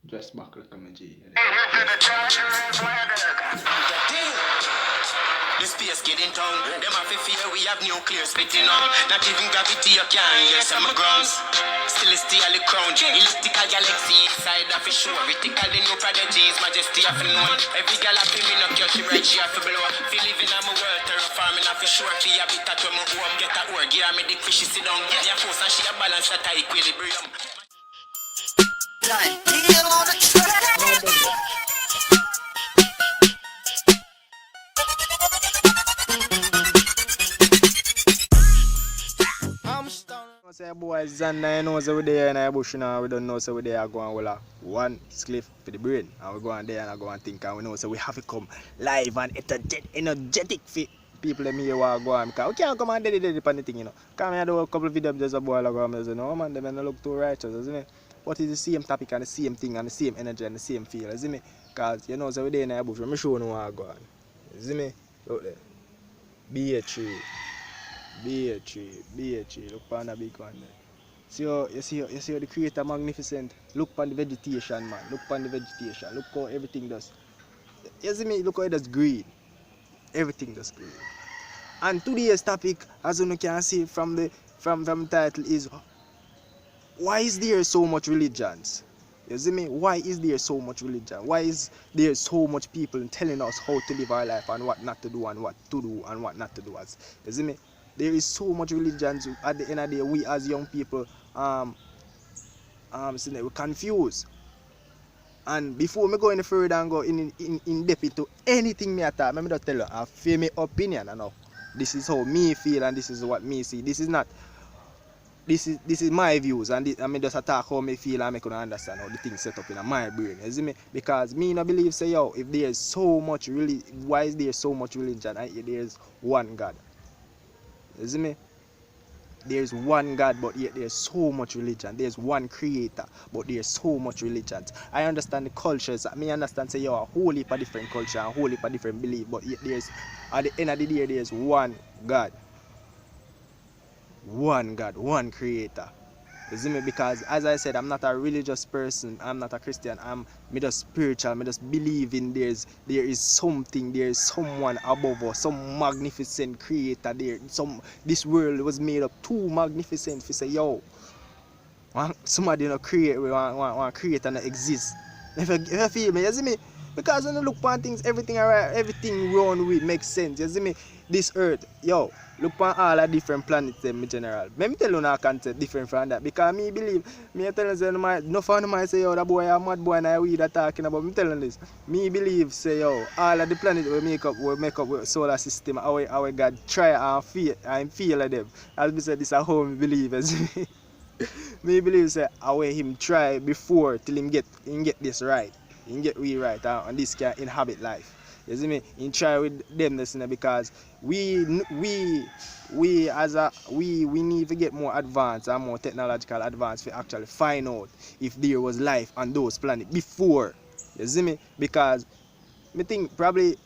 Just back like a G. The space get in town. Them have to fear we have nuclear spitting on. Not even gravity you can't hear some grounds. Still is still the crown. Elliptical galaxy inside of a show. Critical the new prodigies. Majesty of known. Every gal have me knock your she right she have to blow. Feel living on my world. Terraforming of a shore. She habitat where my home. Get a work. Give me the fish sit down. Yeah, force and she a balance at equilibrium. Say boy Xander, you know so we there in the bush now, we don't know so we there going well one spliff for the brain and we go on there and I go and think and we know so we have to come live and energetic for people that me here want to go on because we can't come and dedicate upon the thing, you know. Because I do a couple of videos just a boy like I say, no man, they don't look too righteous, isn't it? But it's the same topic and the same thing and the same energy and the same feel, isn't it? Because you know so we there in the bush, I'm sure no one go on. Isn't me? Look there. ep3. Look upon the big one there. You see how the creator magnificent. Look upon the vegetation, man. Look upon the vegetation. Look how everything does. You see me? Look how it does green. Everything does green. And today's topic, as you can see from the title, is why is there so much religions? You see me? Why is there so much religion? Why is there so much people telling us how to live our life and what not to do and what to do and what not to do? You see me? There is so much religion. At the end of the day, we as young people, we're confused. And before me go any further and go in depth into anything me at all, let me just tell you, I feel my opinion enough. This is how me feel and this is what me see. This is my views and I mean just attack how me feel and I can understand how the things set up in my brain. You see me? Because me no believe say yo, if there's so much why is there so much religion and there's one God? You see me? There's one God, but yet there's so much religion. There's one creator, but there's so much religions. I understand the cultures. I mean, understand say, yo, a whole heap of different culture, a whole heap of different belief, but yet there's, at the end of the day, there's one God. One God, one creator. You see me? Because as I said, I'm not a religious person. I'm not a Christian. I'm just spiritual. I just believe in there is something, there is someone above us, some magnificent creator there. This world was made up too magnificent to say, yo, somebody not create, want create and exist. If you feel me, you see me? Because when you look upon things, everything alright, everything round with makes sense. You see me? This earth, yo, look upon all the different planets in general. Let me tell you now concept different from that. Because me believe, me tell you no fan might say, yo, that boy a mad boy and I we that talking about. Me telling this. Me believe say yo, all of the planets we make up with solar system, our God try and feel of them. As we said, this is how me believe. Me believe say how him try before till him get this right. Him get we right and this can inhabit life. You see me? In try with them this because we need to get more advanced and more technological advance to actually find out if there was life on those planets before. You see me? Because me think probably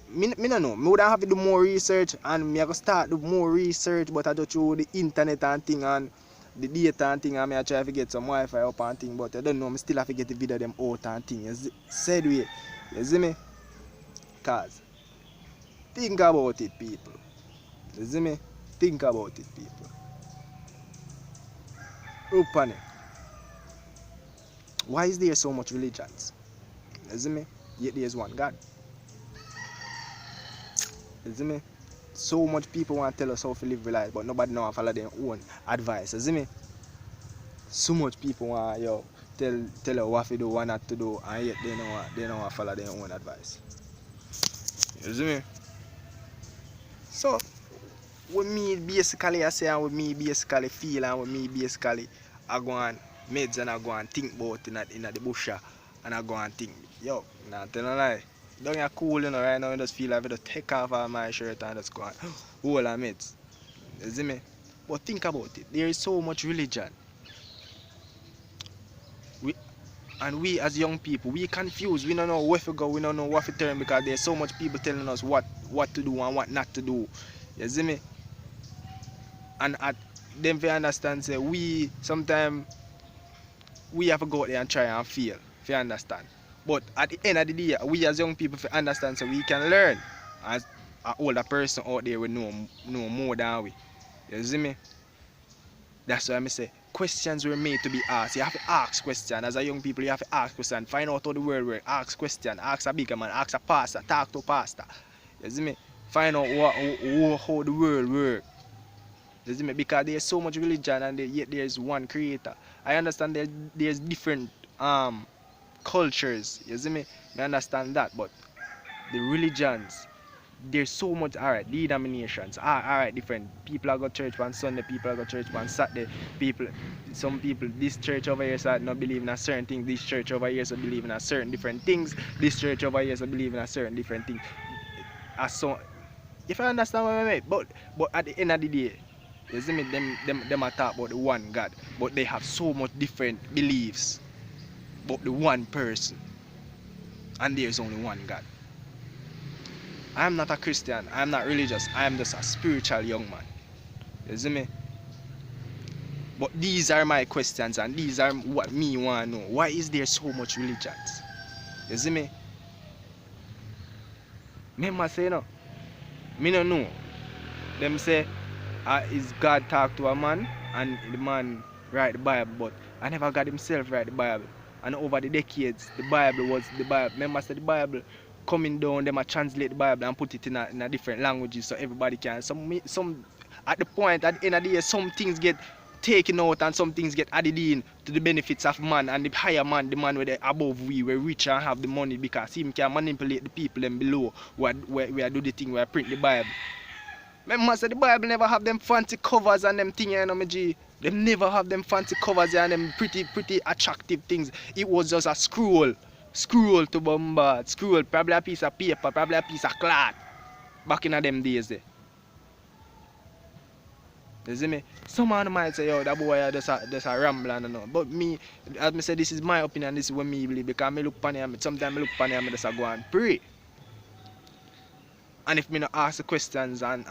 me no know. Me would have to do more research and me have to start do more research, but I just through the internet and thing and the data and thing and me I try to get some Wi-Fi up and thing, but I don't know, me still have to get the video them out and thing. Said way. You see me? Cause think about it, people. You see me? Think about it, people. Open it. Why is there so much religions? You see me? Yet there's one God. You see me? So much people want to tell us how to live life, but nobody know how to follow their own advice. You see me? So much people want tell you what to do, what not to do, and yet they don't want to follow their own advice. You see me? So, with me basically I say and with me basically feel and with me basically I go and meds and I go and think about in the bush and I go and think, yo, nah tell no lie. Don't get cool, you know, right now I just feel like I just take off all my shirt and just go and hold our meds. You see me? But think about it. There is so much religion. We as young people, we confused. We don't know where to go, we don't know what to turn because there's so much people telling us what to do and what not to do. You see me? And at them we understand say we sometimes we have to go out there and try and fail. if you understand. But at the end of the day, we as young people, if you understand, so we can learn. As an older person out there, we know more than we. You see me? That's why I say questions were made to be asked. You have to ask questions. As a young people, you have to ask questions. Find out how the world works. Ask questions. Ask a bigger man. Ask a pastor. Talk to a pastor. You see me? Find out how the world works. You see me? Because there's so much religion and yet there's one creator. I understand there's different cultures. You see me? I understand that, but the religions, there's so much. Alright, denominations. Alright, different. People are go church on Sunday, people are go church on Saturday. Some people, this church over here so not believe in a certain thing. This church over here so believe in a certain different things. This church over here so believe in a certain different thing. So, if I understand what I mean, but at the end of the day, you see me, them are talk about the one God, but they have so much different beliefs about the one person, and there's only one God. I am not a Christian, I am not religious, I am just a spiritual young man. You see me? But these are my questions and these are what me want to know. Why is there so much religions? You see me? Me say no. Me no know. Them say is God talk to a man and the man write the Bible, but I never God himself write the Bible. And over the decades, the Bible was the Bible. Remember, say the Bible coming down, them a translate the Bible and put it in a different languages so everybody can. Some at the point at the end of the year, some things get taken out and some things get added in to the benefits of man, and the higher man, the man where they above we rich and have the money because him can manipulate the people them below where do the thing where print the Bible. Remember, say the Bible never have them fancy covers and them thing, you know, my G. Them never have them fancy covers and them pretty attractive things. It was just a scroll to bombard, scroll, probably a piece of paper, probably a piece of cloth. Back in them days there. You see me? Some man might say, yo, that boy just a rambling and know. But me, as I say, this is my opinion, this is what me believe. Because me look upon him, sometimes I look upon him and just go and pray. And if me not ask the questions and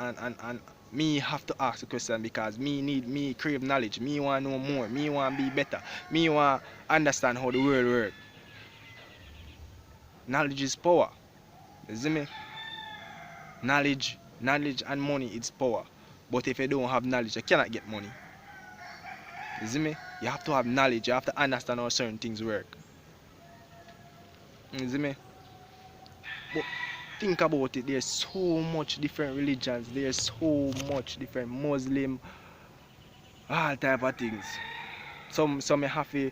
me have to ask the question because me crave knowledge, me want to know more, me want to be better, me want to understand how the world works. Knowledge is power. You see me? Knowledge and money is power. But if you don't have knowledge, you cannot get money. You see me? You have to have knowledge, you have to understand how certain things work. You see me? But think about it, there's so much different religions, there's so much different Muslim, all type of things. Some you have to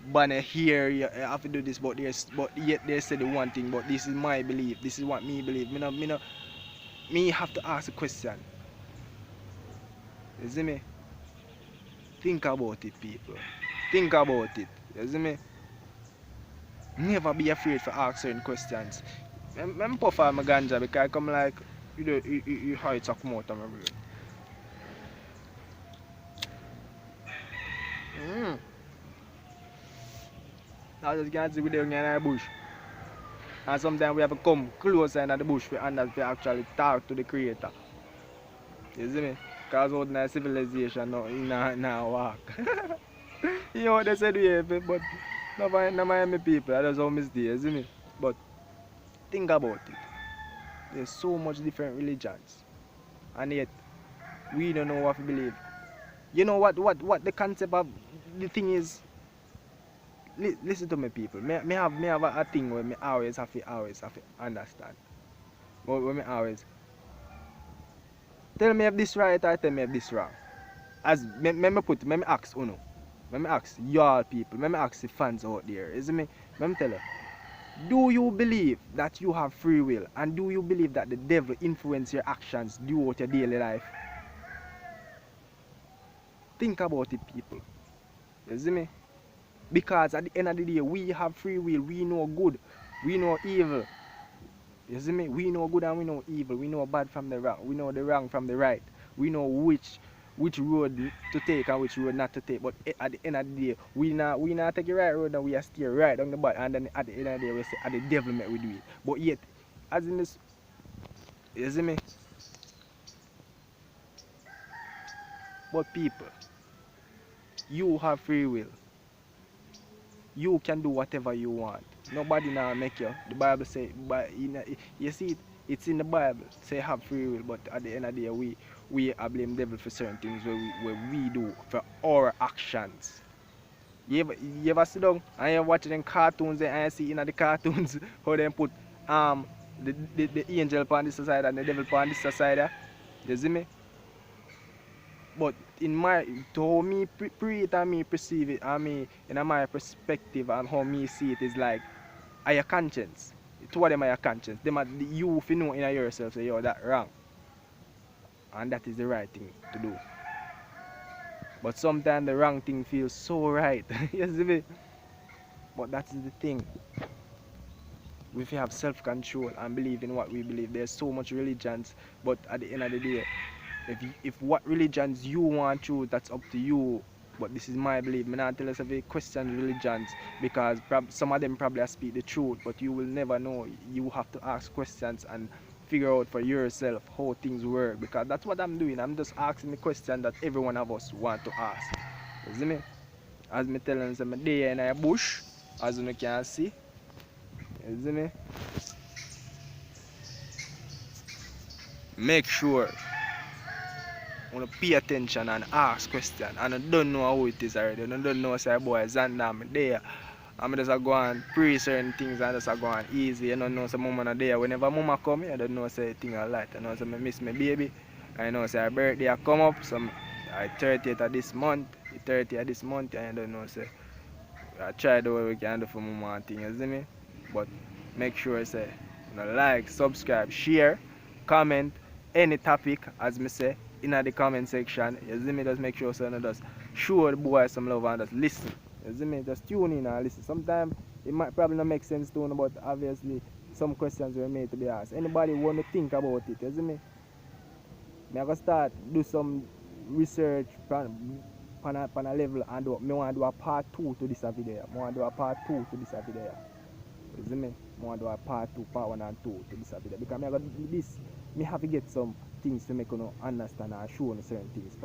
ban here, you have to do this, but yet they say the one thing, but this is my belief, this is what me believe. Me have to ask a question. You see me? Think about it, people. Think about it. You see me? Never be afraid to ask certain questions. I'm puff on my ganja because I come like you how it's a come out of my brain. I just can't see we down in the bush. And sometimes we have to come closer in the bush to actually talk to the creator. You see me? Because out in the civilization now walk. You know what they said we have, but no Miami people, that's how I stay, you see me? But think about it. There's so much different religions. And yet we don't know what to believe. You know what the concept of the thing is? Listen to me, people. Me have a thing where me always have to understand. But when me always tell me if this right or tell me if this wrong. As me ask uno. Me ask y'all people. Me ask the fans out there. Is me? Me tell you. Do you believe that you have free will? And do you believe that the devil influence your actions throughout your daily life? Think about it, people. You see me? Because at the end of the day, we have free will. We know good. We know evil. You see me? We know good and we know evil. We know bad from the wrong. We know the wrong from the right. We know which road to take and which road not to take. But at the end of the day, we not take the right road and we are steer right down the bad. And then at the end of the day, we say, at the devil make we do it. But yet, as in this, you see me? But people, you have free will. you can do whatever you want. Nobody now make you. The Bible say, but you see, it's in the Bible. Say have free will, but at the end of the day, we are blame devil for certain things where we do for our actions. You ever sit down and you watch them cartoons and you see in the cartoons how they put the angel on this side and the devil on this side. You see me? But in my to how me pre it and me perceive it and me in my perspective and how me see it is like are your conscience. Two of them are your conscience. Them are you if you know in yourself say yo that wrong. And that is the right thing to do. But sometimes the wrong thing feels so right. You see me? But that is the thing. If you have self-control and believe in what we believe, there's so much religions, but at the end of the day, if what religions you want to, that's up to you. But this is my belief. I'm not tell us if you question religions because some of them probably speak the truth, but you will never know. You have to ask questions and figure out for yourself how things work because that's what I'm doing. I'm just asking the question that every one of us want to ask. You see me? As me telling them, I'm there in a bush, as you can see. You see me? Make sure you pay attention and ask questions. And I don't know how it is already. I don't know say boy Xander I'm there. I'm just go and pray certain things and just go on easy. You don't know say mama not there. Whenever mama come, I don't know say thing a lot. I know say I miss my baby. I know say her birthday come up. So I 30th of this month. The 30th of this month and I don't know say I try do what we can do for mama and thing, you see me? But make sure say like, subscribe, share, comment any topic as me say in the comment section. You see me? Just make sure so just show the boy some love and just listen. You see me? Just tune in and listen. Sometimes it might probably not make sense to you, but obviously some questions were made to be asked. Anybody want to think about it, you see me? I'm gonna start do some research on a level and do, I want to do a part 2 to this video. I want to do a part 2 to this video. You see me? I want to do a part 2, part 1 and 2 to this video. Because I got this, I have to get some things to make you understand and show you certain things.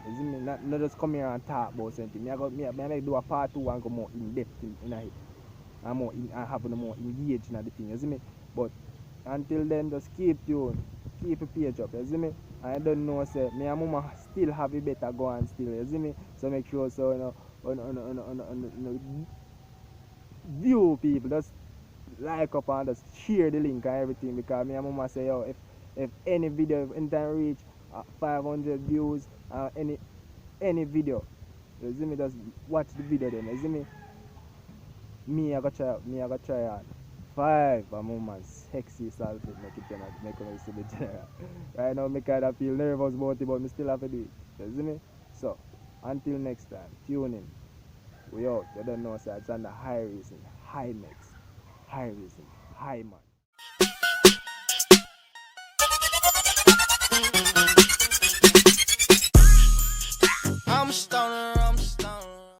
You see me? Not just come here and talk about certain things. I do a part 2 and go more in depth in it. I have more engaged in the thing. You see me? But until then, just keep tuned. Keep a page up. You see me? I don't know, say, me and mama still have it better go on still, you see me? So make sure so, view people, just like up and just share the link and everything because me and mama say, yo, if any video, anytime reach 500 views, any video, you see me, just watch the video then, you see me? I gotta try hard. 5 a moment sexy salted make it make me see the general. Right now me kinda feel nervous about it but me still have to do it. You see me? So until next time, tune in. We out. You don't know say it's on the high reason, high mix, high reason, high man.